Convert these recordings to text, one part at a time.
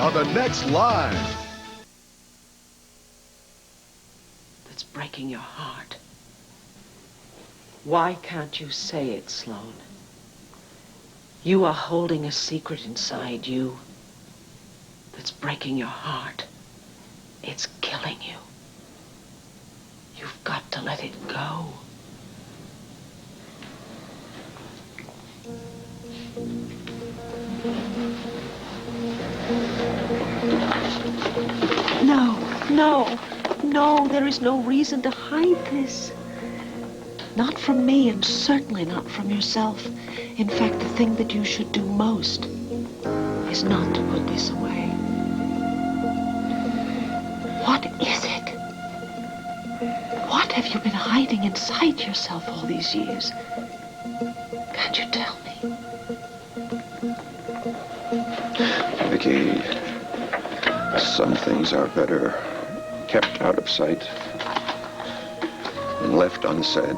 on the next Live. That's breaking your heart. Why can't you say it, Sloan? You are holding a secret inside you that's breaking your heart. It's killing you. You've got to let it go. No, there is no reason to hide this. Not from me, and certainly not from yourself. In fact, the thing that you should do most is not to put this away. What is it? What have you been hiding inside yourself all these years? Can't you tell me? Vicky, some things are better kept out of sight and left unsaid.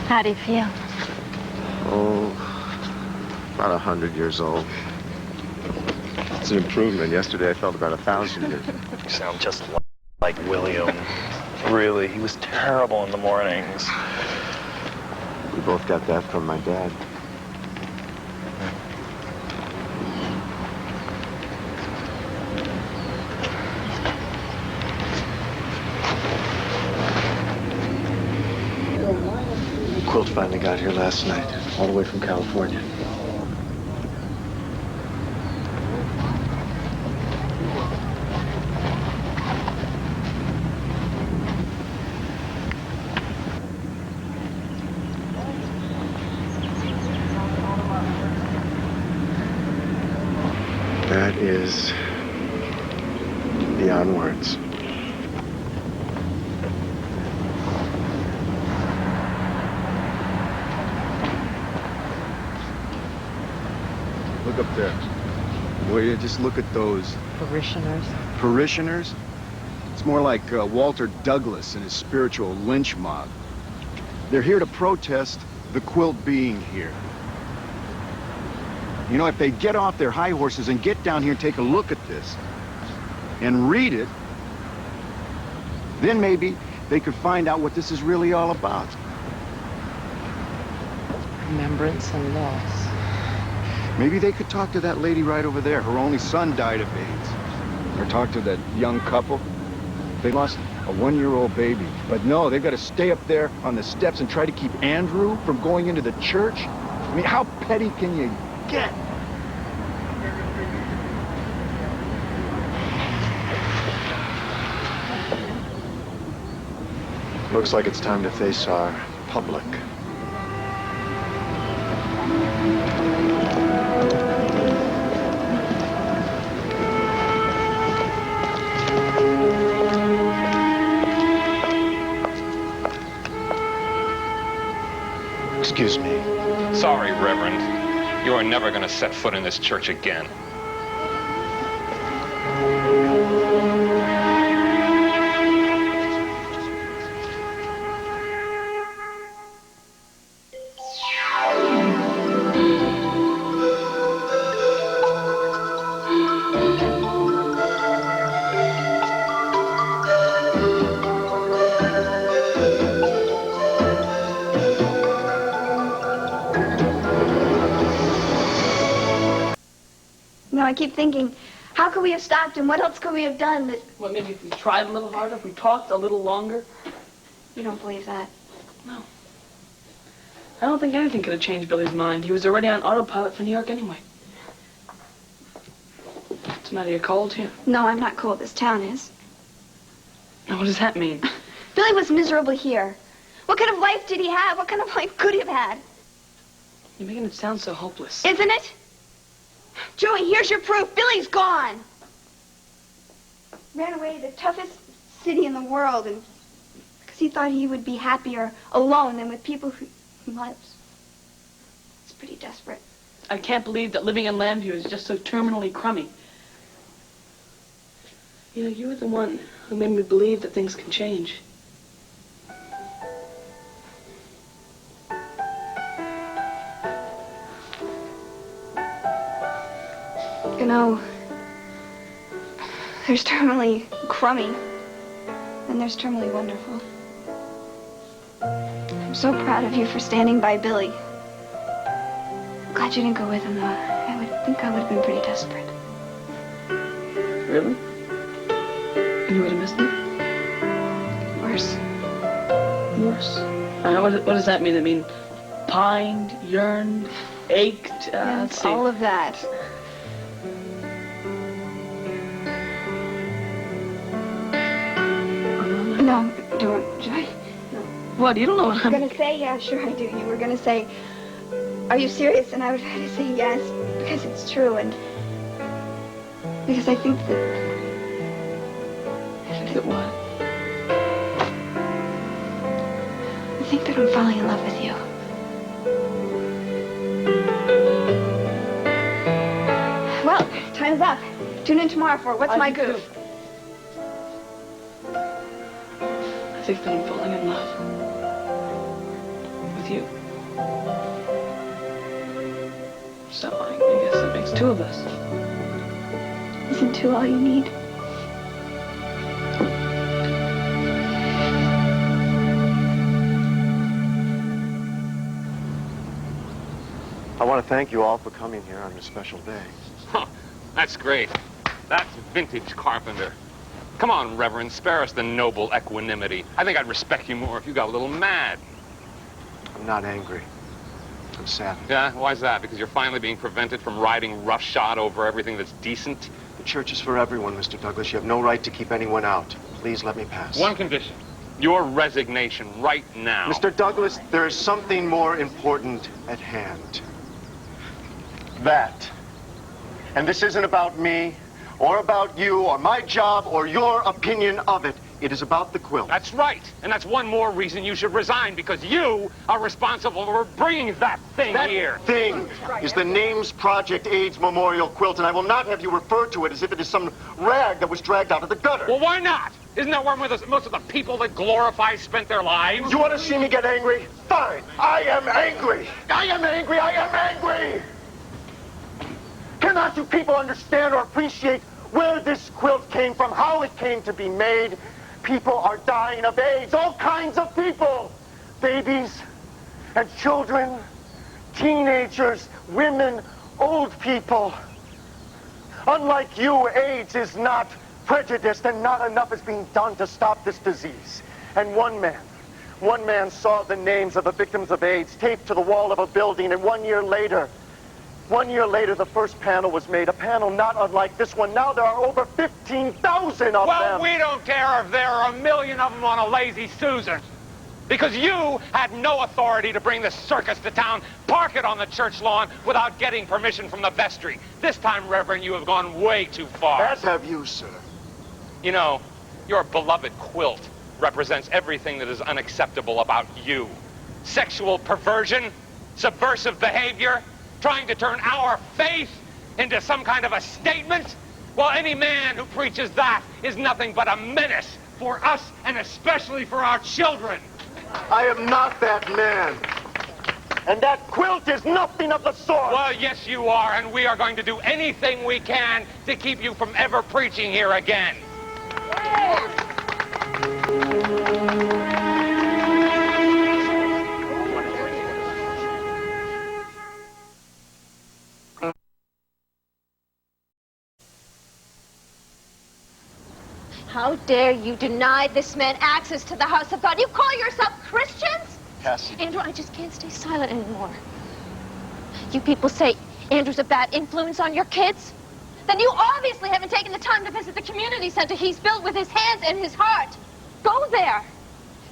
How do you feel? Oh, about 100 years old. It's an improvement. Yesterday I felt about 1,000 years. You sound just like William. Really, he was terrible in the mornings. We both got that from my dad. Quilt finally got here last night, all the way from California. That is beyond words. Look up there. Will you just look at those Parishioners? parishioners? It's more like Walter Douglas and his spiritual lynch mob. They're here to protest the quilt being here. You know, if they get off their high horses and get down here and take a look at this and read it, then maybe they could find out what this is really all about. Remembrance and loss. Maybe they could talk to that lady right over there. Her only son died of AIDS. Or talk to that young couple. They lost a 1-year-old baby. But no, they've got to stay up there on the steps and try to keep Andrew from going into the church. I mean, how petty can you get? Looks like it's time to face our public. Excuse me. Sorry, Reverend. You are never going to set foot in this church again. I keep thinking, how could we have stopped him? What else could we have done that... Well, maybe if we tried a little harder, if we talked a little longer. You don't believe that? No. I don't think anything could have changed Billy's mind. He was already on autopilot for New York anyway. What's the matter, you're cold here? No, I'm not cold. This town is. Now, what does that mean? Billy was miserable here. What kind of life did he have? What kind of life could he have had? You're making it sound so hopeless. Isn't it? Joey, here's your proof. Billy's gone. Ran away to the toughest city in the world, and because he thought he would be happier alone than with people who loves. It's pretty desperate. I can't believe that living in Lambview is just so terminally crummy. You know, you were the one Who made me believe that things can change. You know, there's terminally crummy, and there's terminally wonderful. I'm so proud of you for standing by Billy. Glad you didn't go with him, though. I would think I would have been pretty desperate. Really? And you would have missed me? Worse. Worse. What does that mean? I mean, pined, yearned, ached. Let's see. All of that. No, don't. Should I? What? You don't know what I'm gonna say, yeah, sure I do. You were gonna say, are you serious? And I would try to say yes, because it's true, and because I think that... That what? I think that I'm falling in love with you. Well, time's up. Tune in tomorrow for What's My Goof? I think that I'm falling in love with you. So I guess that makes two of us. Isn't two all you need? I want to thank you all for coming here on this special day. Huh, that's great. That's vintage Carpenter. Come on, Reverend, spare us the noble equanimity. I think I'd respect you more if you got a little mad. I'm not angry. I'm sad. Yeah? Why's that? Because you're finally being prevented from riding roughshod over everything that's decent? The church is for everyone, Mr. Douglas. You have no right to keep anyone out. Please let me pass. One condition. Your resignation right now. Mr. Douglas, there is something more important at hand. That. And this isn't about me, or about you, or my job, or your opinion of it. It is about the quilt. That's right. And that's one more reason you should resign, because you are responsible for bringing that thing here. That thing is the Names Project AIDS Memorial Quilt, and I will not have you refer to it as if it is some rag that was dragged out of the gutter. Well, why not? Isn't that where most of the people that glorify spent their lives? You want to see me get angry? Fine. I am angry. I am angry. I am angry. Cannot you people understand or appreciate where this quilt came from, how it came to be made? People are dying of AIDS, all kinds of people. Babies and children, teenagers, women, old people. Unlike you, AIDS is not prejudiced, and not enough is being done to stop this disease. And one man saw the names of the victims of AIDS taped to the wall of a building, and 1 year later, the first panel was made, a panel not unlike this one. Now there are over 15,000 of them. Well, we don't care if there are 1 million of them on a lazy Susan. Because you had no authority to bring the circus to town, park it on the church lawn without getting permission from the vestry. This time, Reverend, you have gone way too far. As have you, sir. You know, your beloved quilt represents everything that is unacceptable about you. Sexual perversion, subversive behavior, trying to turn our faith into some kind of a statement? Well, any man who preaches that is nothing but a menace for us and especially for our children. I am not that man. And that quilt is nothing of the sort. Well, yes, you are, and we are going to do anything we can to keep you from ever preaching here again. How dare you deny this man access to the house of God? You call yourself Christians? Cassie. Andrew, I just can't stay silent anymore. You people say Andrew's a bad influence on your kids? Then you obviously haven't taken the time to visit the community center he's built with his hands and his heart. Go there.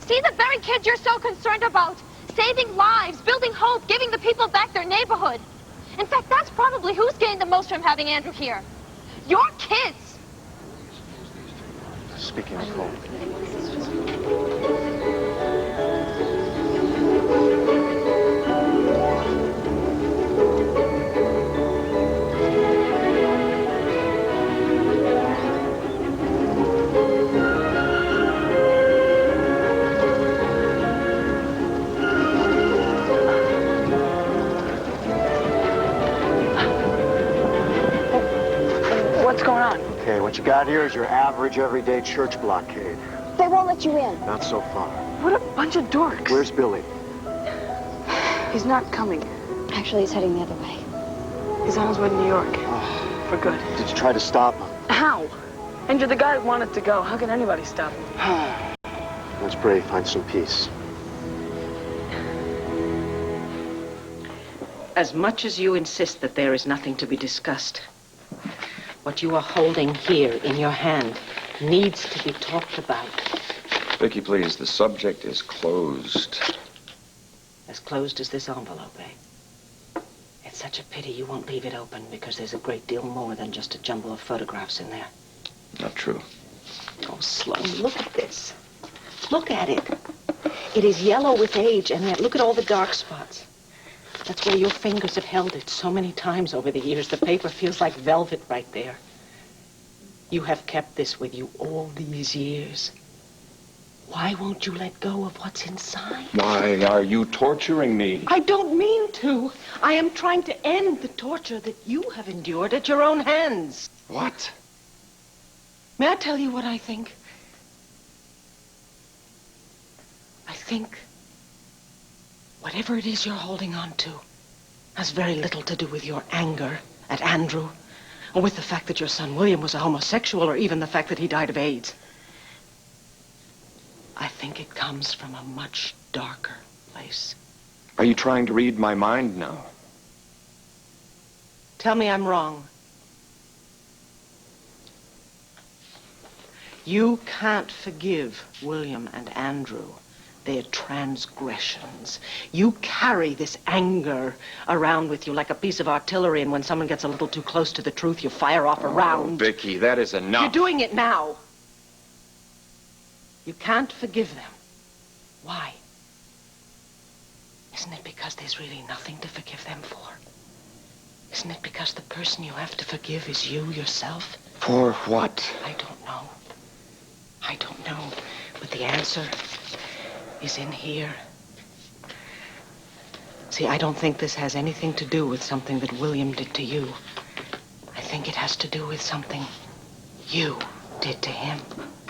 See the very kids you're so concerned about. Saving lives, building hope, giving the people back their neighborhood. In fact, that's probably who's gained the most from having Andrew here. Your kids. Speaking of hope. What you got here is your average, everyday church blockade. They won't let you in. Not so far. What a bunch of dorks. Where's Billy? He's not coming. Actually, he's heading the other way. He's on his way to New York. For good. Did you try to stop him? How? And you're the guy who wanted to go. How can anybody stop him? Let's pray, find some peace. As much as you insist that there is nothing to be discussed, what you are holding here in your hand needs to be talked about. Vicky, please, the subject is closed. As closed as this envelope, eh? It's such a pity you won't leave it open, because there's a great deal more than just a jumble of photographs in there. Not true. Oh, Sloan, look at this. Look at it. It is yellow with age, and yet look at all the dark spots. That's where your fingers have held it so many times over the years. The paper feels like velvet right there. You have kept this with you all these years. Why won't you let go of what's inside? Why are you torturing me? I don't mean to. I am trying to end the torture that you have endured at your own hands. What? May I tell you what I think? I think whatever it is you're holding on to has very little to do with your anger at Andrew, or with the fact that your son William was a homosexual, or even the fact that he died of AIDS. I think it comes from a much darker place. Are you trying to read my mind now? Tell me I'm wrong. You can't forgive William and Andrew their transgressions. You carry this anger around with you like a piece of artillery, and when someone gets a little too close to the truth, you fire off a round. Vicky, that is enough. You're doing it now. You can't forgive them. Why? Isn't it because there's really nothing to forgive them for? Isn't it because the person you have to forgive is you yourself? For what? I don't know. I don't know. But the answer is in here. See, I don't think this has anything to do with something that William did to you. I think it has to do with something you did to him.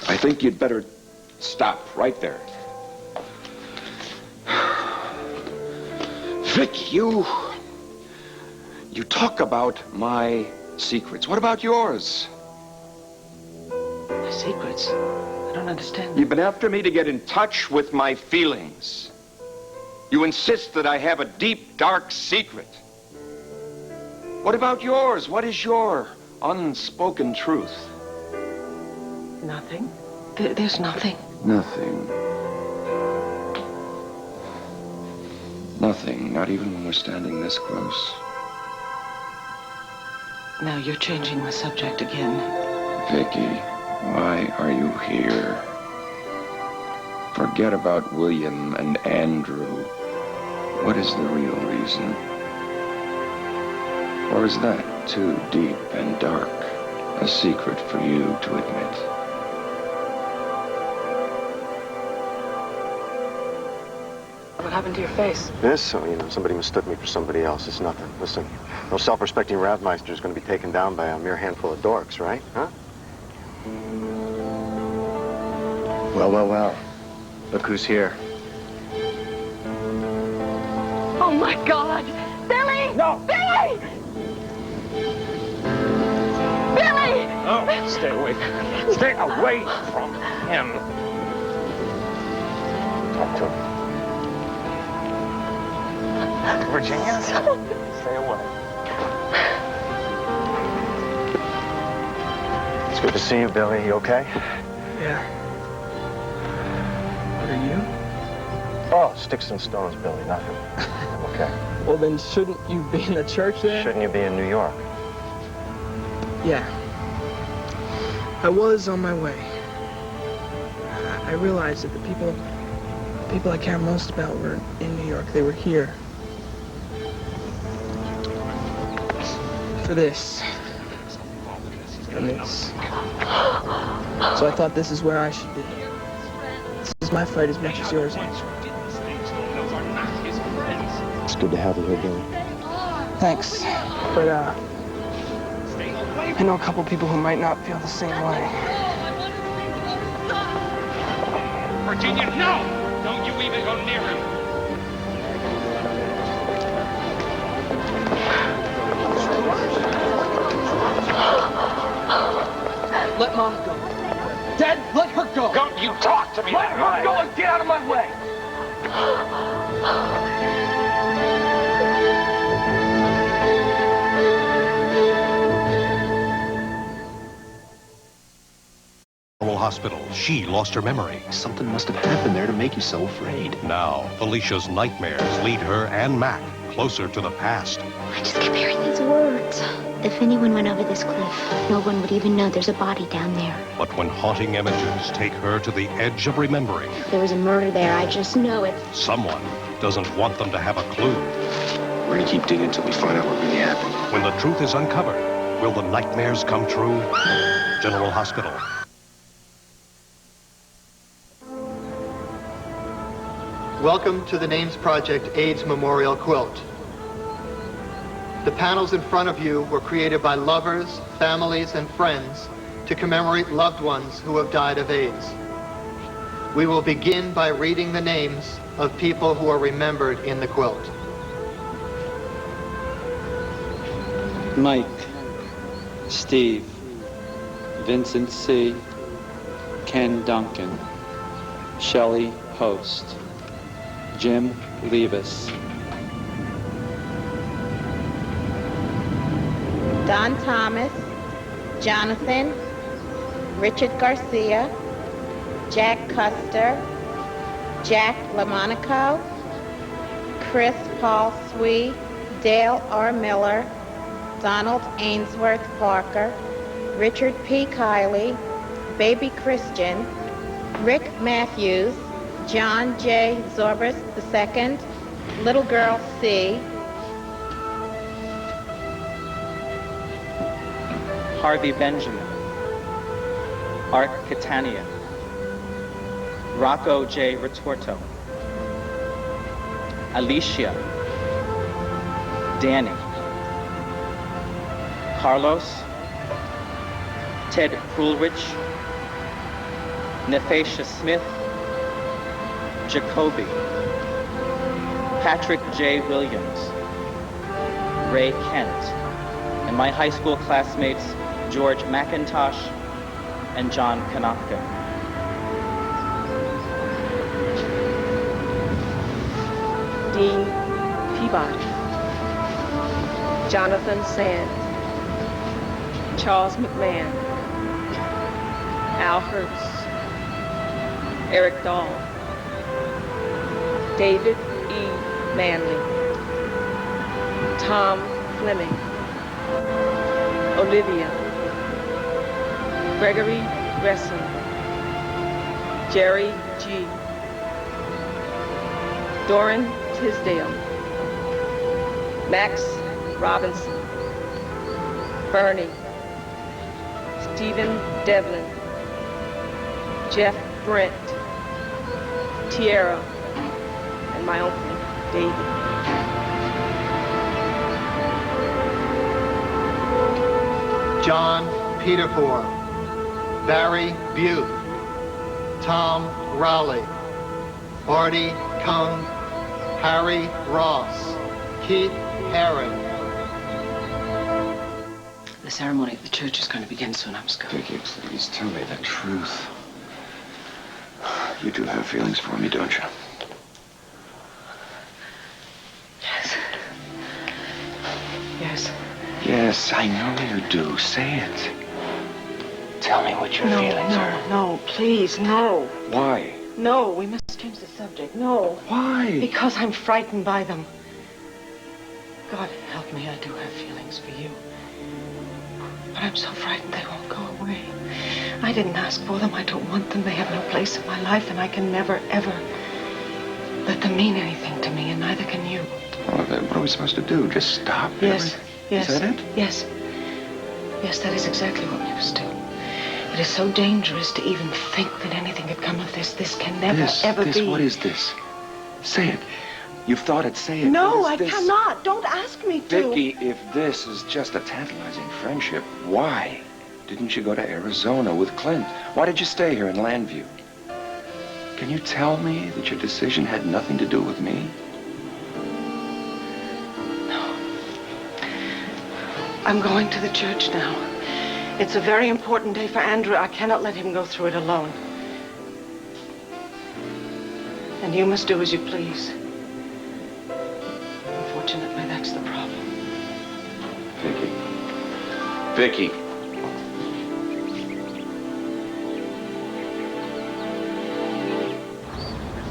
I think you'd better stop right there. Vic, you talk about my secrets. What about yours? My secrets? I don't understand. You've been after me to get in touch with my feelings. You insist that I have a deep, dark secret. What about yours? What is your unspoken truth? Nothing. There's nothing. Nothing. Nothing, not even when we're standing this close. Now you're changing the subject again. Vicky, why are you here? Forget about William and Andrew. What is the real reason? Or is that too deep and dark a secret for you to admit? What happened to your face? This? Oh, somebody mistook me for somebody else. It's nothing. Listen, no self-respecting Radmeister is going to be taken down by a mere handful of dorks, right? Huh? Well, well, well. Look who's here. Oh, my God! Billy! No! Billy! Billy! No, stay away. Stay away from him. Talk to him. Virginia, stay away. It's good to see you, Billy. You okay? Yeah. What are you? Oh, sticks and stones, Billy. Nothing. Okay. Well, then shouldn't you be in the church then? Shouldn't you be in New York? Yeah. I was on my way. I realized that the people I care most about were in New York. They were here. For this. And this. So I thought this is where I should be. This is my fight as much as yours is. It's good to have you here, Billy. Thanks. But, I know a couple people who might not feel the same way. Virginia, no! Don't you even go near him. Let Mom go. Dad, let her go. Don't you talk to me Let that her way. go and get out of my way. Hospital. She lost her memory. Something must have happened there to make you so afraid. Now, Felicia's nightmares lead her and Mac closer to the past. I just keep hearing these words. If anyone went over this cliff, no one would even know there's a body down there. But when haunting images take her to the edge of remembering, If there was a murder there, I just know it. someone doesn't want them to have a clue. We're gonna keep digging until we find out what really happened. When the truth is uncovered, will the nightmares come true? General Hospital. Welcome to the Names Project AIDS Memorial Quilt. The panels in front of you were created by lovers, families, and friends to commemorate loved ones who have died of AIDS. We will begin by reading the names of people who are remembered in the quilt. Mike, Steve, Vincent C., Ken Duncan, Shelley Post, Jim Levis. Don Thomas, Jonathan, Richard Garcia, Jack Custer, Jack LaMonaco, Chris Paul Swee, Dale R. Miller, Donald Ainsworth Parker, Richard P. Kiley, Baby Christian, Rick Matthews, John J. Zorbas II, Little Girl C, Harvey Benjamin, Art Catania, Rocco J. Retorto, Alicia, Danny, Carlos, Ted Krulrich, Nephasia Smith, Jacoby, Patrick J. Williams, Ray Kent, and my high school classmates George McIntosh and John Konopka. Dean Peabody, Jonathan Sand, Charles McMahon, Al Hertz, Eric Dahl, David E. Manley, Tom Fleming, Olivia, Gregory Gresson, Jerry G., Doran Tisdale, Max Robinson, Bernie, Stephen Devlin, Jeff Brent, Tierra, and my uncle, David. John Peterford, Barry Butte, Tom Rowley, Artie Kung, Harry Ross, Keith Herring. The ceremony of the church is going to begin soon. I must go. Vicky, please tell me the truth. You do have feelings for me, don't you? Yes. Yes. Yes, I know you do. Say it. Tell me what your feelings are. No, please, no. Why? No, we must change the subject. No. Why? Because I'm frightened by them. God help me, I do have feelings for you. But I'm so frightened they won't go away. I didn't ask for them. I don't want them. They have no place in my life, and I can never, ever let them mean anything to me, and neither can you. Well, then what are we supposed to do? Just stop? Yes. Yes. Is that it? Yes. Yes, that is exactly what we must do. It is so dangerous to even think that anything could come of this. This can never, ever be. What is this? Say it. You've thought it, say it. No, What I is this? cannot. Don't ask me to. Vicky, if this is just a tantalizing friendship, why didn't you go to Arizona with Clint? Why did you stay here in Landview? Can you tell me that your decision had nothing to do with me? I'm going to the church now. It's a very important day for Andrew. I cannot let him go through it alone. And you must do as you please. Unfortunately, that's the problem. Vicky. Vicky.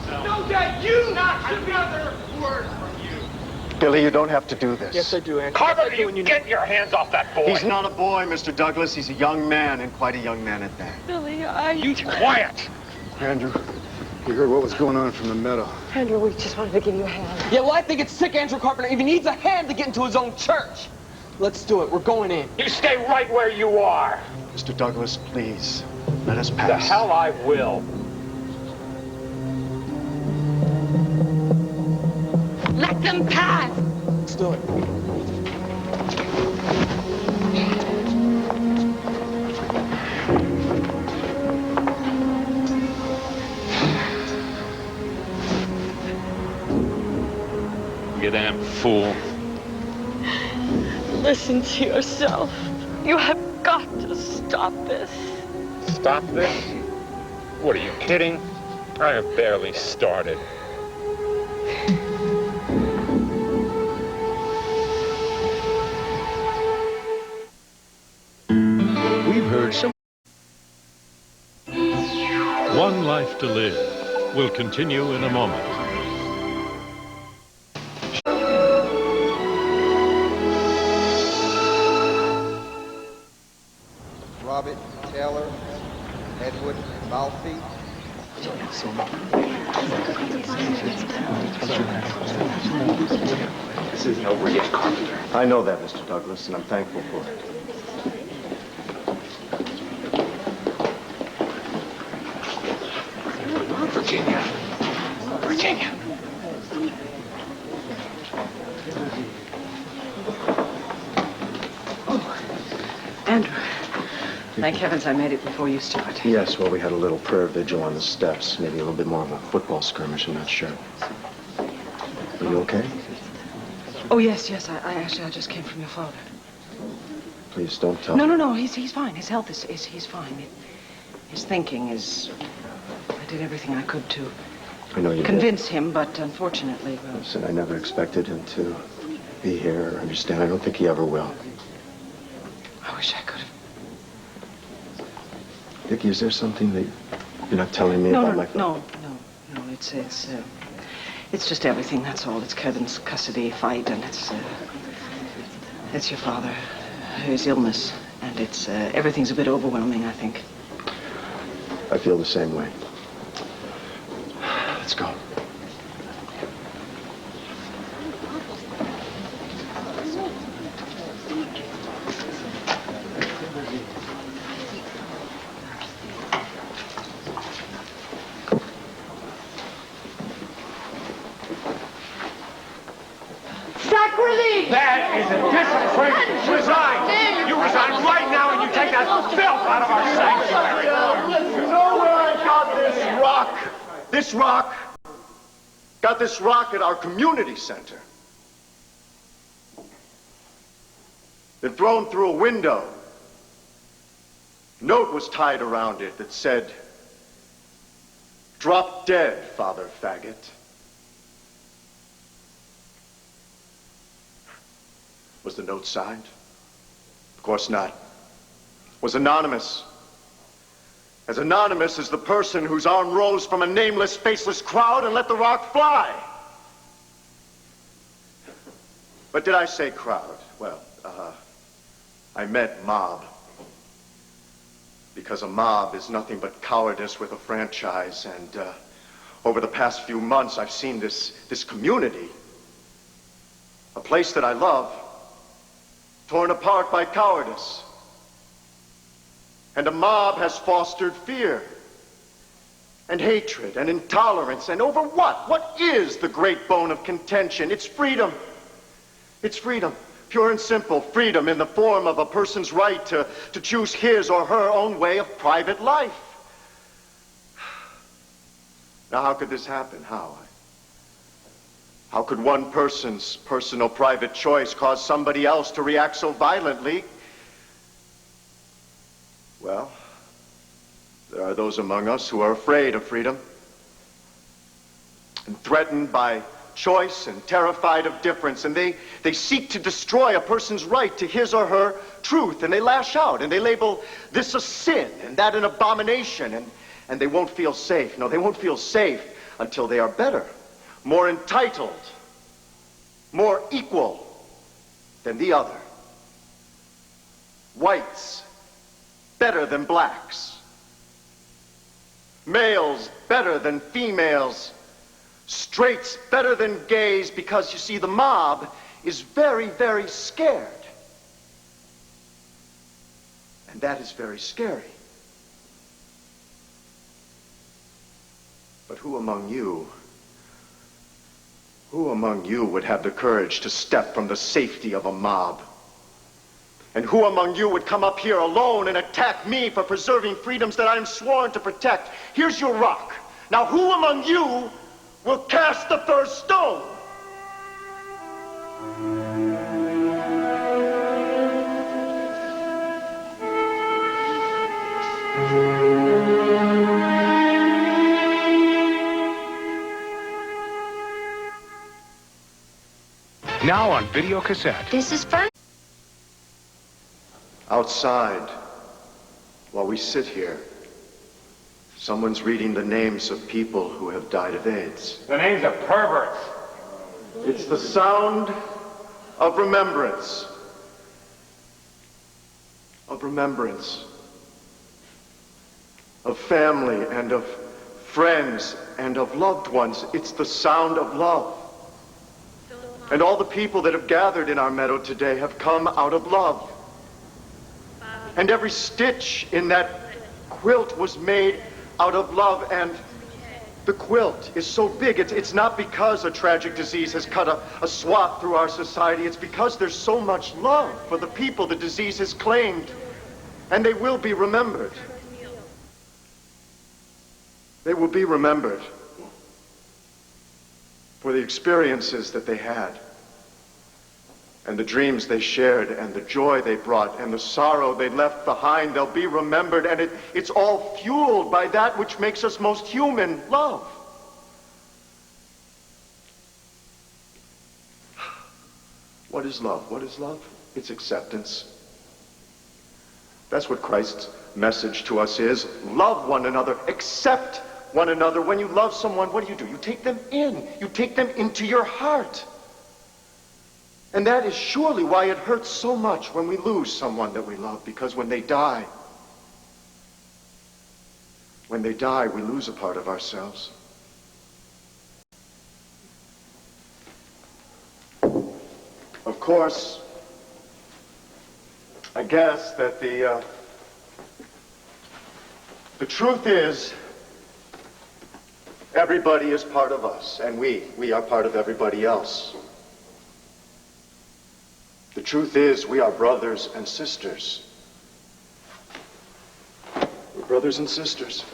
No, Dad, you not another word from you. Billy, you don't have to do this. Yes, I do, Andrew. Carver, you get your hands off that boy. He's not a boy, Mr. Douglas. He's a young man, and quite a young man at that. Billy, You quiet. Andrew, you heard what was going on from the meadow. Andrew, we just wanted to give you a hand. Yeah, well, I think it's sick Andrew Carpenter even needs a hand to get into his own church. Let's do it. We're going in. You stay right where you are. Mr. Douglas, please, let us pass. The hell I will. let them pass. Let's do it. You damn fool. Listen to yourself. You have got to stop this. Stop this? What, are you kidding? I have barely started. We've heard some. One Life to Live will continue in a moment. Robert Taylor, Edward Malfi. This isn't over yet, Carpenter. I know that, Mr. Douglas, and I'm thankful for it. Virginia. Virginia. Andrew, thank heavens I made it before you started. Yes, well, we had a little prayer vigil on the steps. Maybe a little bit more of a football skirmish, I'm not sure. Are you okay? Oh, yes, I just came from your father. Please don't tell No, me. no, he's fine. His health he's fine. His thinking is... I did everything I could to I know you did. convince him, but unfortunately, well... Listen, I never expected him to be here or understand. I don't think he ever will. I wish I could have... Vicky, is there something that you're not telling me about my... No, it's just everything, that's all. It's Kevin's custody fight, and it's your father, his illness, and it's, everything's a bit overwhelming, I think. I feel the same way. Let's go. Sacrilege! That is a disappointment. Resign. You resign right now and you take that filth out of our sanctuary. You know where I got this rock? This rock? Got this rock at our community center. Been thrown through a window. Note was tied around it that said, "Drop dead, Father Faggot." Was the note signed? Of course not. Was anonymous. As anonymous as the person whose arm rose from a nameless, faceless crowd and let the rock fly. But did I say crowd? Well, I meant mob. Because a mob is nothing but cowardice with a franchise, and over the past few months I've seen this community, a place that I love, torn apart by cowardice. And a mob has fostered fear. and hatred and intolerance, and over what? What is the great bone of contention? It's freedom. It's freedom. Pure and simple freedom in the form of a person's right to choose his or her own way of private life. Now, how could this happen? How? How could one person's personal private choice cause somebody else to react so violently? Well, there are those among us who are afraid of freedom and threatened by choice and terrified of difference, and they seek to destroy a person's right to his or her truth, and they lash out and they label this a sin and that an abomination, and they won't feel safe. No, they won't feel safe until they are better, more entitled, more equal than the other. Whites better than blacks. Males better than females. Straights better than gays, because, you see, the mob is very, very scared. And that is very scary. But who among you would have the courage to step from the safety of a mob? And who among you would come up here alone and attack me for preserving freedoms that I'm sworn to protect? Here's your rock. Now, who among you will cast the first stone? Now on video cassette. This is fun. Outside, while we sit here, someone's reading the names of people who have died of AIDS. The names of perverts. It's the sound of remembrance. Of remembrance. Of family and of friends and of loved ones. It's the sound of love. And all the people that have gathered in our meadow today have come out of love. And every stitch in that quilt was made out of love, and the quilt is so big. It's not because a tragic disease has cut a swath through our society. It's because there's so much love for the people the disease has claimed, and they will be remembered. They will be remembered for the experiences that they had, and the dreams they shared, and the joy they brought, and the sorrow they left behind. They'll be remembered, and it's all fueled by that which makes us most human, love. What is love? What is love? It's acceptance. That's what Christ's message to us is. Love one another. Accept one another. When you love someone, what do? You take them in. You take them into your heart. And that is surely why it hurts so much when we lose someone that we love, because when they die, we lose a part of ourselves. Of course, I guess that the truth is, everybody is part of us, and we are part of everybody else. The truth is, we are brothers and sisters. We're brothers and sisters.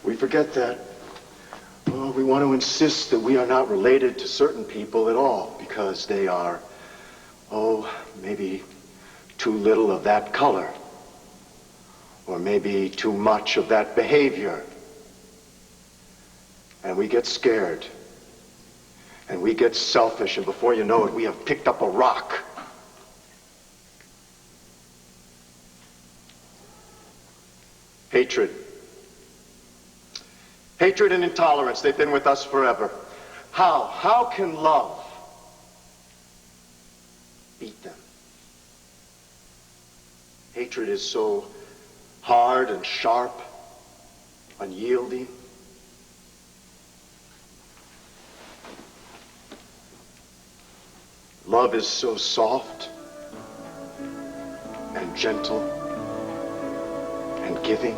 We forget that. Oh, we want to insist that we are not related to certain people at all because they are, maybe too little of that color, or maybe too much of that behavior. And we get scared, and we get selfish, and before you know it, we have picked up a rock. Hatred. Hatred and intolerance, they've been with us forever. How? How can love beat them? Hatred is so hard and sharp, unyielding. Love is so soft and gentle and giving.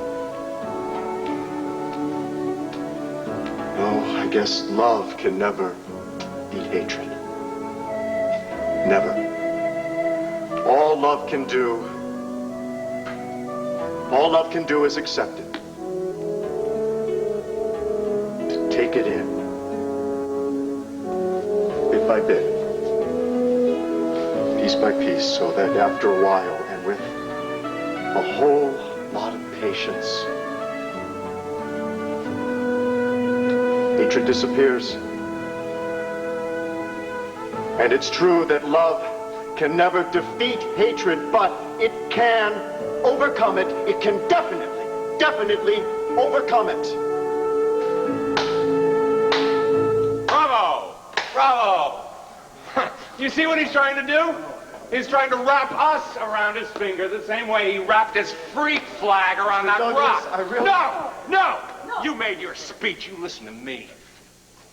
I guess love can never beat hatred. Never. All love can do is accept it. To take it in. Bit by bit. Piece by piece, so that after a while, and with a whole lot of patience, hatred disappears. And it's true that love can never defeat hatred, but it can overcome it. It can definitely overcome it. Bravo! Bravo! You see what he's trying to do? He's trying to wrap us around his finger the same way he wrapped his freak flag around that rock. No! You made your speech. You listen to me.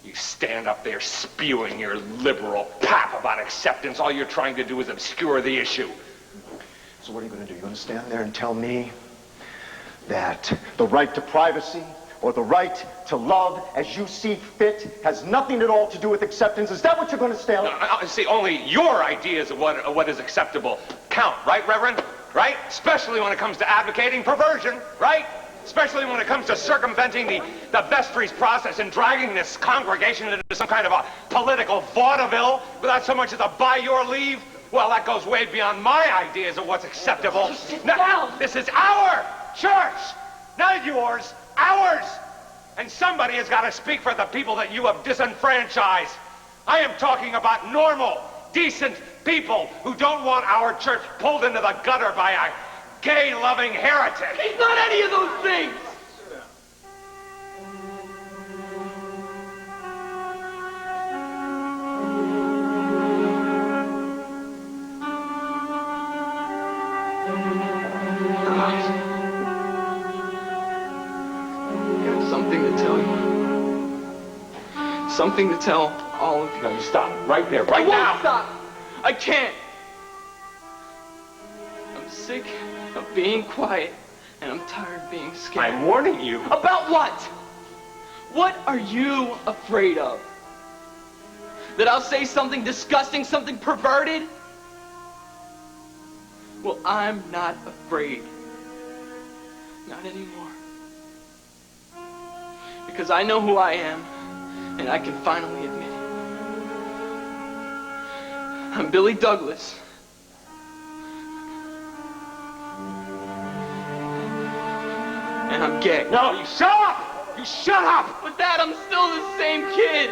You stand up there spewing your liberal pap about acceptance. All you're trying to do is obscure the issue. So what are you going to do? You're going to stand there and tell me that the right to privacy or the right to love as you see fit has nothing at all to do with acceptance? Is that what you're going to stand? No, see, only your ideas of what is acceptable count, right, Reverend? Right? Especially when it comes to advocating perversion, right? Especially when it comes to circumventing the vestries process and dragging this congregation into some kind of a political vaudeville without so much as a by your leave. Well, that goes way beyond my ideas of what's acceptable. Now, this is our church, not yours, ours. And somebody has got to speak for the people that you have disenfranchised. I am talking about normal, decent people who don't want our church pulled into the gutter by a gay-loving heretic. He's not any of those things! I got something to tell you. Something to tell all of you. No, you stop. Right there, right now. now. I won't stop. I can't. I'm sick of being quiet, and I'm tired of being scared. I'm warning you. About what? What are you afraid of? That I'll say something disgusting, something perverted? Well, I'm not afraid. Not anymore. Because I know who I am, and I can finally admit it. I'm Billy Douglas. And I'm gay. No, you shut up! You shut up! But Dad, I'm still the same kid.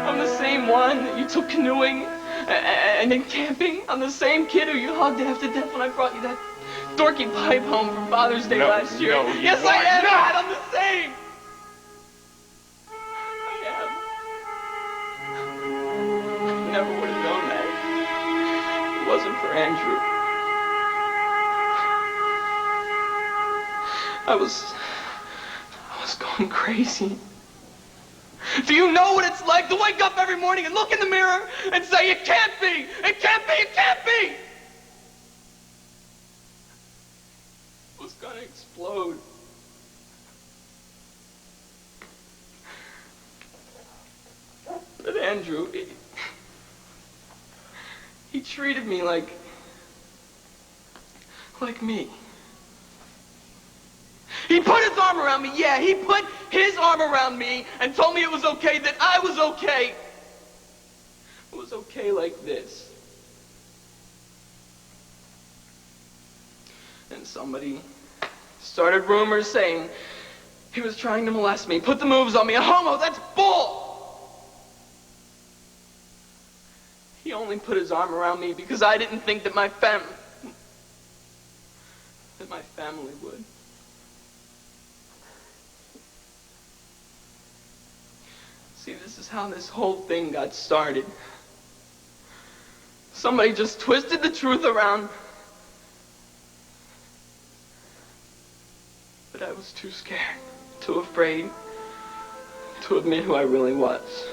I'm the same one that you took canoeing and then camping. I'm the same kid who you hugged half to death when I brought you that dorky pipe home for Father's Day last year. No, yes, I am, Dad. I'm the same. I am. I never would have known that. If it wasn't for Andrew. I was going crazy. Do you know what it's like to wake up every morning and look in the mirror and say, it can't be, it can't be, it can't be? I was gonna explode. But Andrew, he treated me like me. He put his arm around me, yeah, he put his arm around me and told me it was okay, that I was okay. It was okay like this. And somebody started rumors saying he was trying to molest me, put the moves on me, a homo, that's bull! He only put his arm around me because I didn't think that my family would. See, this is how this whole thing got started. Somebody just twisted the truth around. But I was too scared, too afraid to admit who I really was.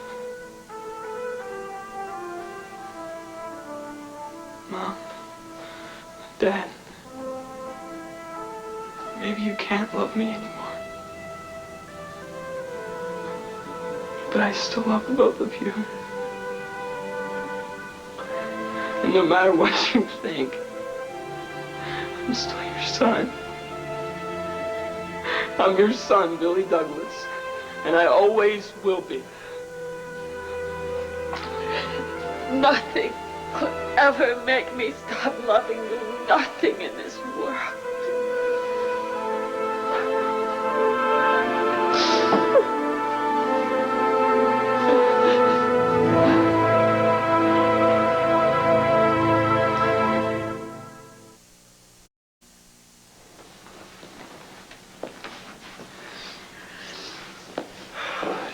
Mom, Dad, maybe you can't love me anymore. But I still love the both of you. And no matter what you think, I'm still your son. I'm your son, Billy Douglas. And I always will be. Nothing could ever make me stop loving you. Nothing in this world.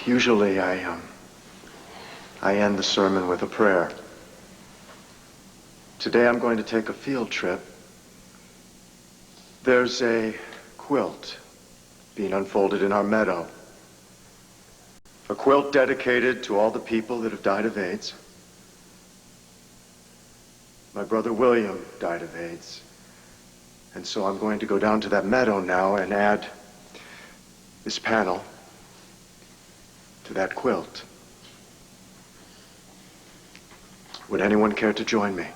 Usually I end the sermon with a prayer. Today I'm going to take a field trip. There's a quilt being unfolded in our meadow. A quilt dedicated to all the people that have died of AIDS. My brother William died of AIDS. And so I'm going to go down to that meadow now and add this panel to that quilt. Would anyone care to join me?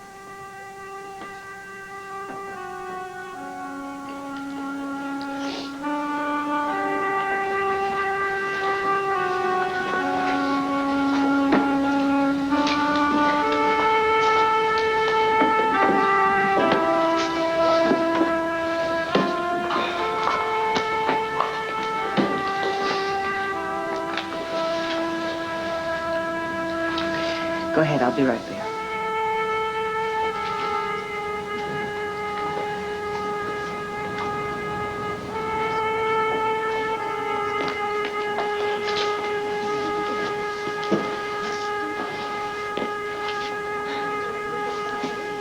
Go ahead, I'll be right there.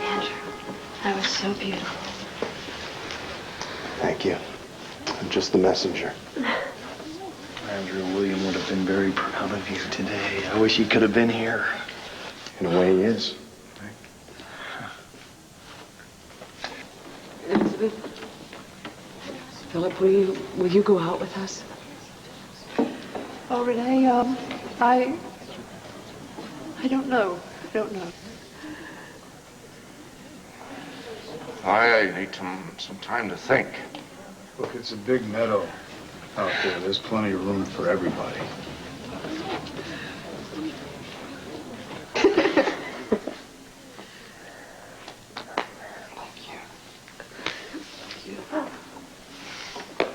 Andrew, that was so beautiful. Thank you. I'm just the messenger. Andrew, William would have been very proud of you today. I wish he could have been here. In a way, he is. Elizabeth, Philip, will you go out with us? Oh, Renee, I don't know. I don't know. I need some time to think. Look, it's a big meadow out there. There's plenty of room for everybody.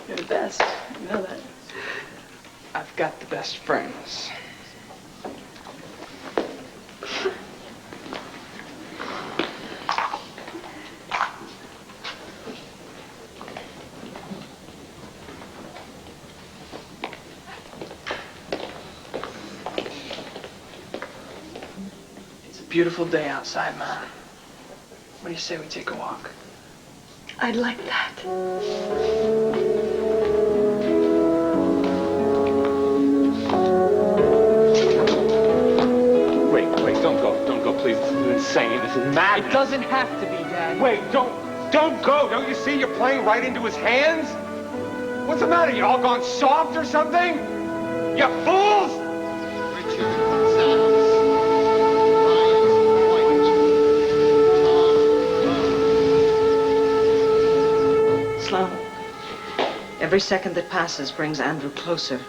You're the best. You know that. I've got the best friends. It's a beautiful day outside, Ma. What do you say we take a walk? I'd like that. Wait, don't go, please. This is insane. This is madness. It doesn't have to be, Dad. Wait, don't go. Don't you see you're playing right into his hands? What's the matter? You all gone soft or something? You fools! Sloan, every second that passes brings Andrew closer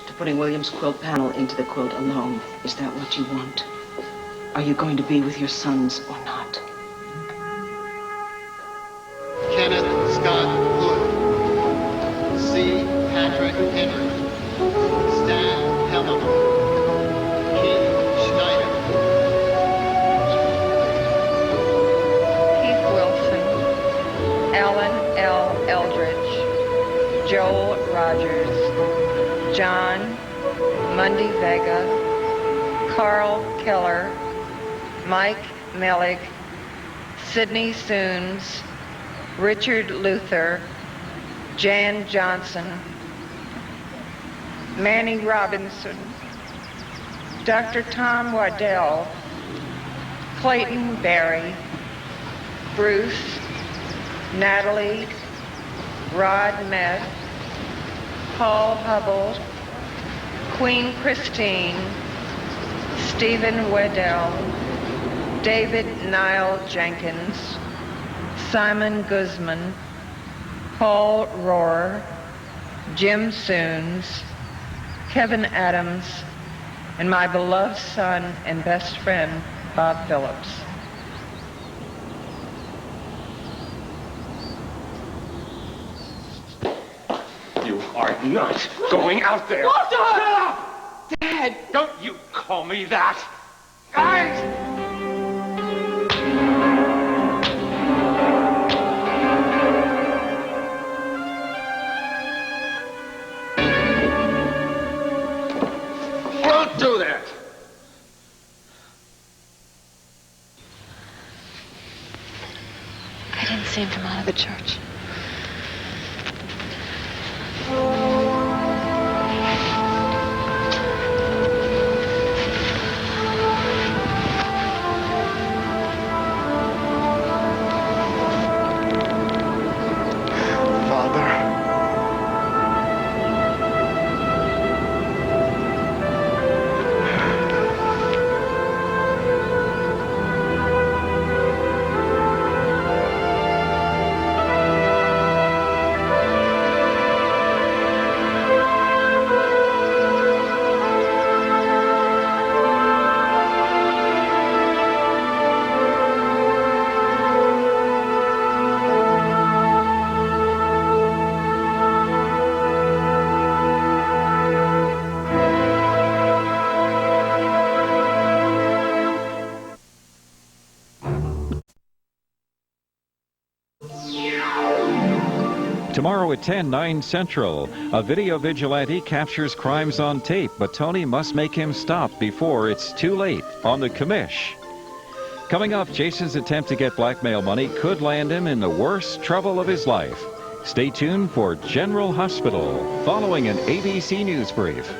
to putting William's quilt panel into the quilt alone. Is that what you want? Are you going to be with your sons or not? Kenneth Scott Hood. C. Patrick Henry. Stan Helm. Keith Schneider. Keith Wilson, Ellen L. Eldridge, Joel Rogers, John Mundy Vega, Carl Keller, Mike Melig, Sidney Soons, Richard Luther, Jan Johnson, Manny Robinson, Dr. Tom Waddell, Clayton Berry, Bruce, Natalie, Rod Meth, Paul Hubble, Queen Christine, Stephen Weddell, David Niall Jenkins, Simon Guzman, Paul Rohr, Jim Soons, Kevin Adams, and my beloved son and best friend, Bob Phillips. You are not going out there. Walter! Shut up! Dad! Don't you call me that! Don't do that! I didn't see him come out of the church. Tomorrow at 10, 9 Central, a video vigilante captures crimes on tape, but Tony must make him stop before it's too late on the commish. Coming up, Jason's attempt to get blackmail money could land him in the worst trouble of his life. Stay tuned for General Hospital, following an ABC News brief.